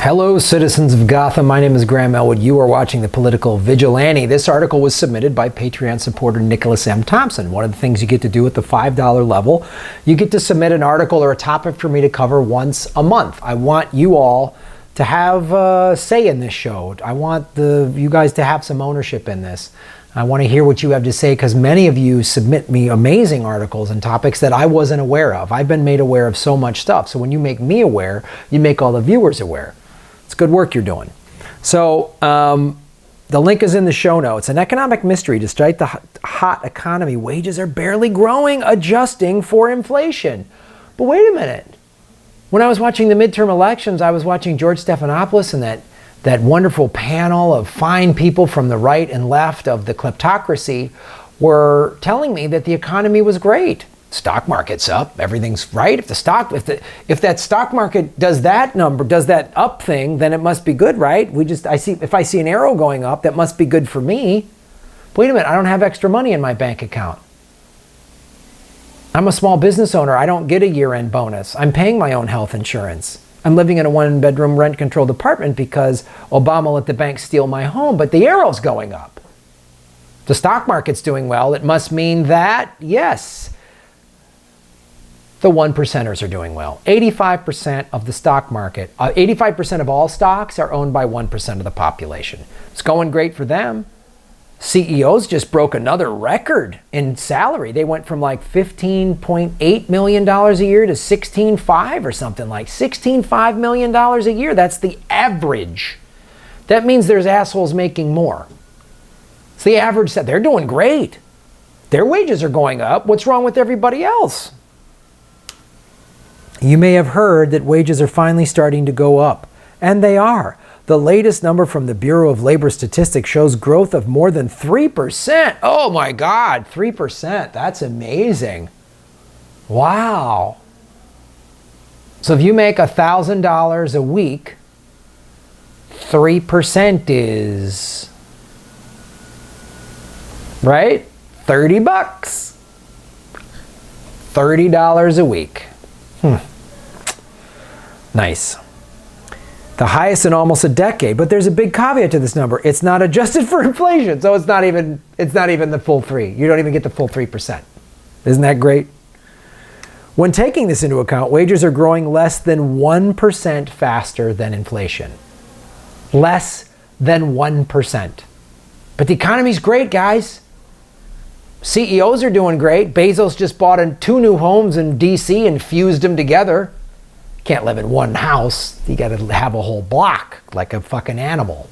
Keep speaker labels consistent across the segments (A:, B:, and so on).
A: Hello, citizens of Gotham. My name is Graham Elwood. You are watching the Political Vigilante. This article was submitted by Patreon supporter Nicholas M. Thompson. One of the things you get to do at the $5 level, you get to submit an article or a topic for me to cover once a month. I want you all to have a say in this show. I want you guys to have some ownership in this. I want to hear what you have to say because many of you submit me amazing articles and topics that I wasn't aware of. I've been made aware of so much stuff. So when you make me aware, you make all the viewers aware. It's good work you're doing. So the link is in the show notes. An economic mystery. Despite the hot economy, wages are barely growing, adjusting for inflation. But wait a minute. When I was watching the midterm elections, I was watching George Stephanopoulos and that wonderful panel of fine people from the right and left of the kleptocracy were telling me that the economy was great. Stock market's up, everything's right. If that stock market does that number, does that up thing, then it must be good, right? If I see an arrow going up, that must be good for me. Wait a minute, I don't have extra money in my bank account. I'm a small business owner. I don't get a year-end bonus. I'm paying my own health insurance. I'm living in a one-bedroom rent-controlled apartment because Obama let the bank steal my home, but the arrow's going up. The stock market's doing well. It must mean that, yes, the 1%ers are doing well. 85% of the stock market, 85% of all stocks are owned by 1% of the population. It's going great for them. CEOs just broke another record in salary. They went from like $15.8 million a year to $16.5 or something, like $16.5 million a year. That's the average. That means there's assholes making more. It's the average set. They're doing great. Their wages are going up. What's wrong with everybody else? You may have heard that wages are finally starting to go up, and they are. The latest number from the Bureau of Labor Statistics shows growth of more than 3%. Oh my God, 3%. That's amazing. Wow. So if you make $1,000 a week, 3% is, right? 30 bucks. $30 a week. Nice. The highest in almost a decade, but there's a big caveat to this number. It's not adjusted for inflation, so it's not even the full 3. You don't even get the full 3%. Isn't that great? When taking this into account, wages are growing less than 1% faster than inflation. Less than 1%. But the economy's great, guys. CEOs are doing great. Bezos just bought 2 new homes in DC and fused them together. Can't live in one house. You got to have a whole block like a fucking animal.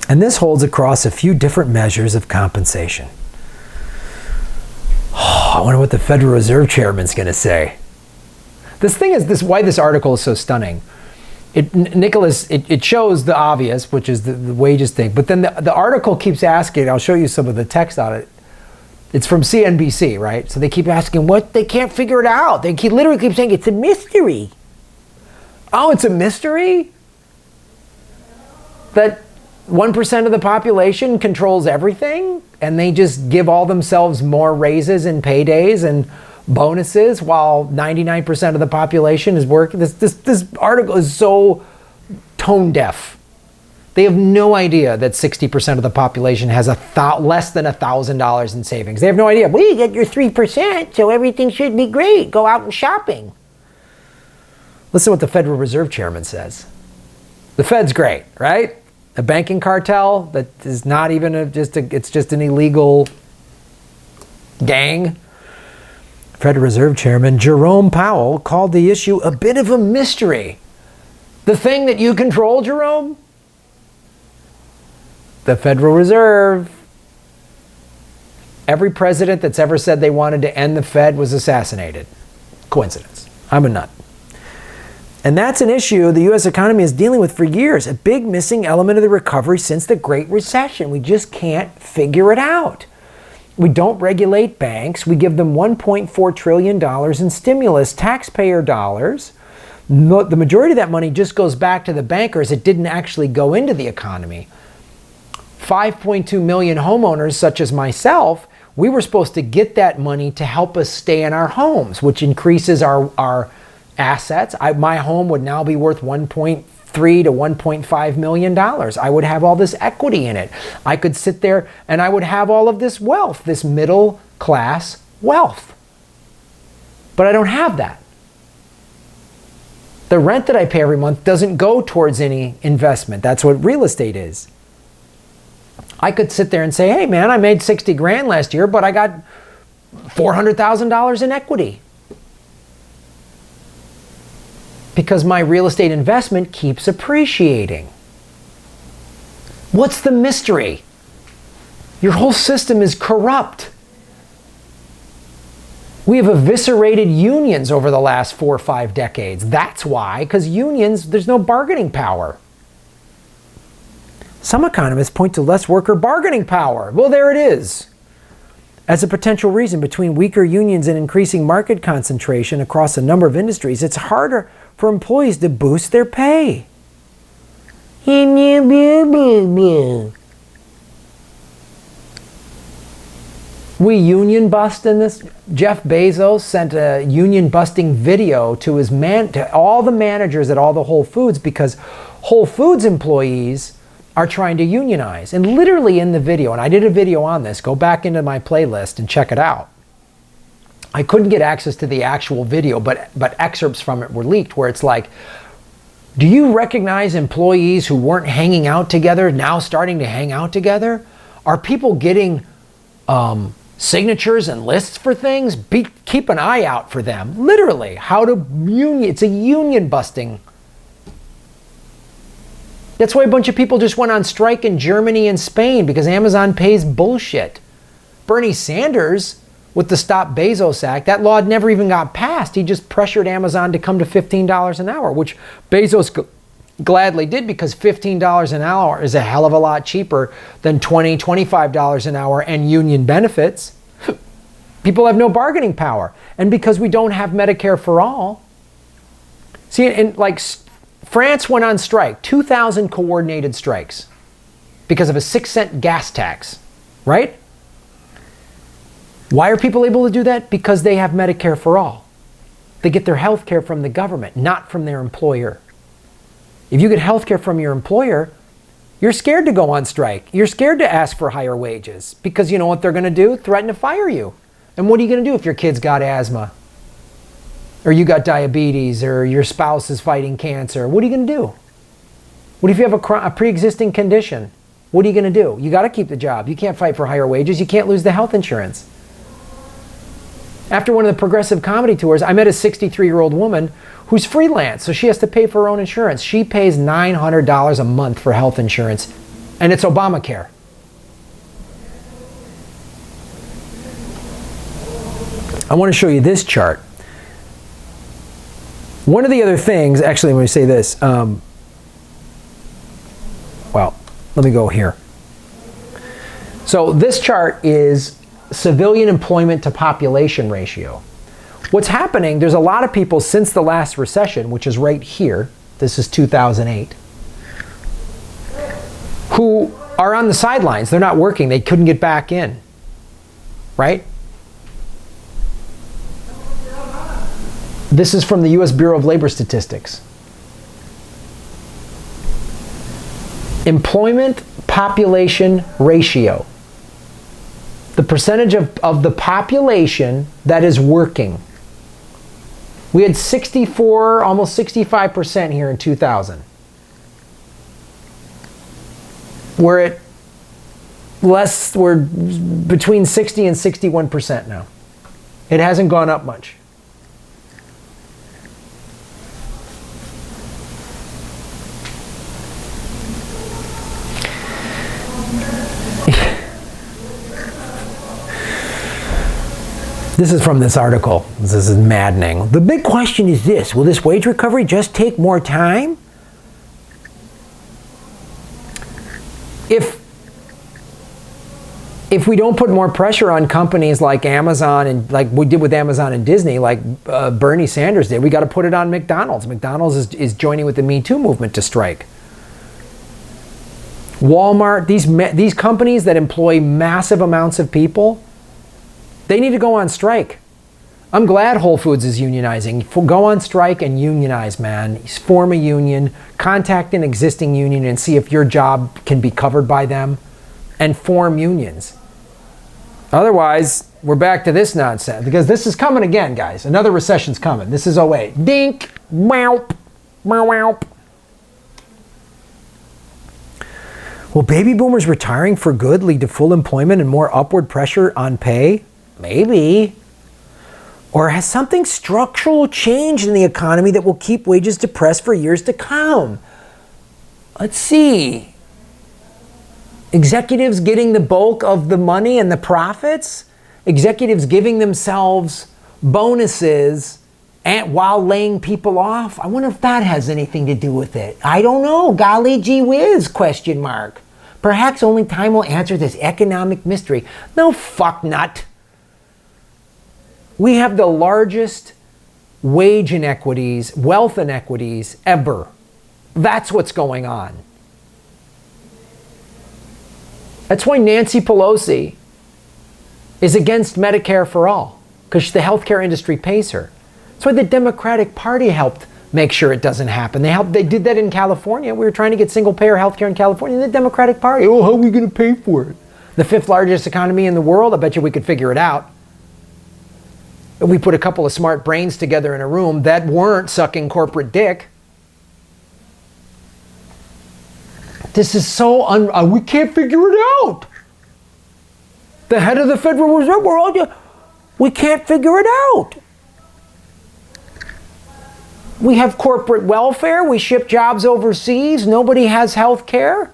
A: And this holds across a few different measures of compensation. Oh, I wonder what the Federal Reserve Chairman's going to say. This thing is why this article is so stunning. It shows the obvious, which is the wages thing, but then the article keeps asking, I'll show you some of the text on it. It's from CNBC, right? So they keep asking what, they can't figure it out. They literally keep saying it's a mystery. Oh, it's a mystery? That 1% of the population controls everything and they just give all themselves more raises and paydays and bonuses while 99% of the population is working. This article is so tone deaf. They have no idea that 60% of the population has less than $1,000 in savings. They have no idea. Well, you get your 3%, so everything should be great. Go out and shopping. Listen to what the Federal Reserve Chairman says. The Fed's great, right? A banking cartel that is not even it's just an illegal gang. Federal Reserve Chairman Jerome Powell called the issue a bit of a mystery. The thing that you control, Jerome? The Federal Reserve. Every president that's ever said they wanted to end the Fed was assassinated. Coincidence. I'm a nut. And that's an issue the U.S. economy is dealing with for years. A big missing element of the recovery since the Great Recession. We just can't figure it out. We don't regulate banks. We give them $1.4 trillion in stimulus, taxpayer dollars. The majority of that money just goes back to the bankers. It didn't actually go into the economy. 5.2 million homeowners, such as myself, we were supposed to get that money to help us stay in our homes, which increases our assets. My home would now be worth $1.3 to $1.5 million. I would have all this equity in it. I could sit there and I would have all of this wealth, this middle class wealth. But I don't have that. The rent that I pay every month doesn't go towards any investment. That's what real estate is. I could sit there and say, hey man, I made 60 grand last year, but I got $400,000 in equity. Because my real estate investment keeps appreciating. What's the mystery? Your whole system is corrupt. We have eviscerated unions over the last 4 or 5 decades. That's why, because unions, there's no bargaining power. Some economists point to less worker bargaining power. Well, there it is. As a potential reason between weaker unions and increasing market concentration across a number of industries, it's harder for employees to boost their pay. We union bust in this. Jeff Bezos sent a union busting video to to all the managers at all the Whole Foods because Whole Foods employees are trying to unionize. And literally in the video, and I did a video on this, go back into my playlist and check it out. I couldn't get access to the actual video, but excerpts from it were leaked where it's like, do you recognize employees who weren't hanging out together now starting to hang out together? Are people getting signatures and lists for things? Keep an eye out for them. Literally, it's a union busting. That's why a bunch of people just went on strike in Germany and Spain because Amazon pays bullshit. Bernie Sanders, with the Stop Bezos Act, that law never even got passed. He just pressured Amazon to come to $15 an hour, which Bezos gladly did because $15 an hour is a hell of a lot cheaper than $20, $25 an hour and union benefits. People have no bargaining power. And because we don't have Medicare for all. See, and like France went on strike, 2,000 coordinated strikes because of a 6-cent gas tax, right? Why are people able to do that? Because they have Medicare for all. They get their health care from the government, not from their employer. If you get health care from your employer, you're scared to go on strike. You're scared to ask for higher wages because you know what they're going to do? Threaten to fire you. And what are you going to do if your kid's got asthma? Or you got diabetes, or your spouse is fighting cancer? What are you going to do? What if you have a pre-existing condition? What are you going to do? You got to keep the job. You can't fight for higher wages. You can't lose the health insurance. After one of the progressive comedy tours, I met a 63-year-old woman who's freelance, so she has to pay for her own insurance. She pays $900 a month for health insurance, and it's Obamacare. I want to show you this chart. One of the other things, actually, let me say this. Well, let me go here. So this chart is civilian employment to population ratio. What's happening, there's a lot of people since the last recession, which is right here, this is 2008, who are on the sidelines. They're not working. They couldn't get back in, right? This is from the U.S. Bureau of Labor Statistics. Employment population ratio. The percentage of the population that is working. We had 64, almost 65% here in 2000. We're between 60 and 61% now. It hasn't gone up much. This is from this article. This is maddening. The big question is this: will this wage recovery just take more time? If we don't put more pressure on companies like Amazon and like we did with Amazon and Disney, like Bernie Sanders did, we got to put it on McDonald's. McDonald's is joining with the Me Too movement to strike. Walmart, these companies that employ massive amounts of people, they need to go on strike. I'm glad Whole Foods is unionizing. Go on strike and unionize, man. Form a union, contact an existing union and see if your job can be covered by them, and form unions. Otherwise, we're back to this nonsense, because this is coming again, guys. Another recession's coming. This is '08. Dink, wow, wow. Will baby boomers retiring for good lead to full employment and more upward pressure on pay? Maybe. Or has something structural changed in the economy that will keep wages depressed for years to come? Let's see. Executives getting the bulk of the money and the profits? Executives giving themselves bonuses while laying people off? I wonder if that has anything to do with it. I don't know. Golly gee whiz, question mark. Perhaps only time will answer this economic mystery. No, fuck nut. We have the largest wage inequities, wealth inequities ever. That's what's going on. That's why Nancy Pelosi is against Medicare for all, because the healthcare industry pays her. That's why the Democratic Party helped make sure it doesn't happen. They did that in California. We were trying to get single-payer healthcare in California. The Democratic Party, oh, how are we going to pay for it? The 5th largest economy in the world, I bet you we could figure it out. We put a couple of smart brains together in a room that weren't sucking corporate dick. This is so we can't figure it out. The head of the Federal Reserve, we can't figure it out. We have corporate welfare. We ship jobs overseas. Nobody has health care.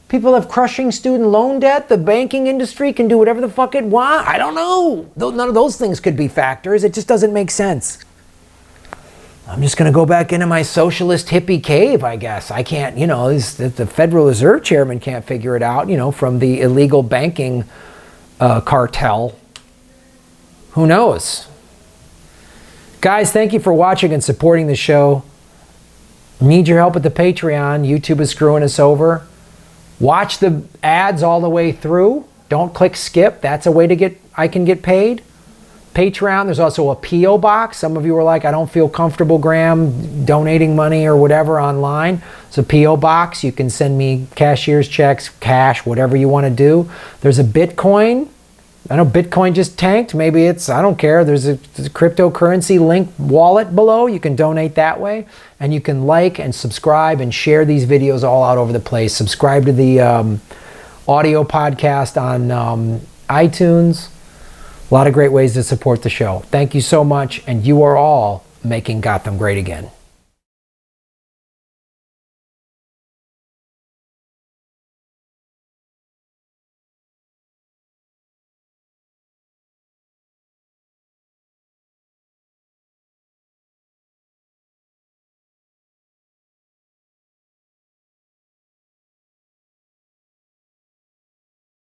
A: People have crushing student loan debt. The banking industry can do whatever the fuck it wants. I don't know. None of those things could be factors. It just doesn't make sense. I'm just going to go back into my socialist hippie cave, I guess. I can't, the Federal Reserve chairman can't figure it out, from the illegal banking cartel. Who knows? Guys, thank you for watching and supporting the show. Need your help at the Patreon. YouTube is screwing us over. Watch the ads all the way through. Don't click skip. That's a way I can get paid. Patreon, there's also a P.O. box. Some of you are like, I don't feel comfortable, Graham, donating money or whatever online. It's a P.O. box. You can send me cashier's checks, cash, whatever you want to do. There's a Bitcoin. I know Bitcoin just tanked. Maybe I don't care. There's a cryptocurrency link wallet below. You can donate that way. And you can like and subscribe and share these videos all out over the place. Subscribe to the audio podcast on iTunes. A lot of great ways to support the show. Thank you so much. And you are all making Gotham great again.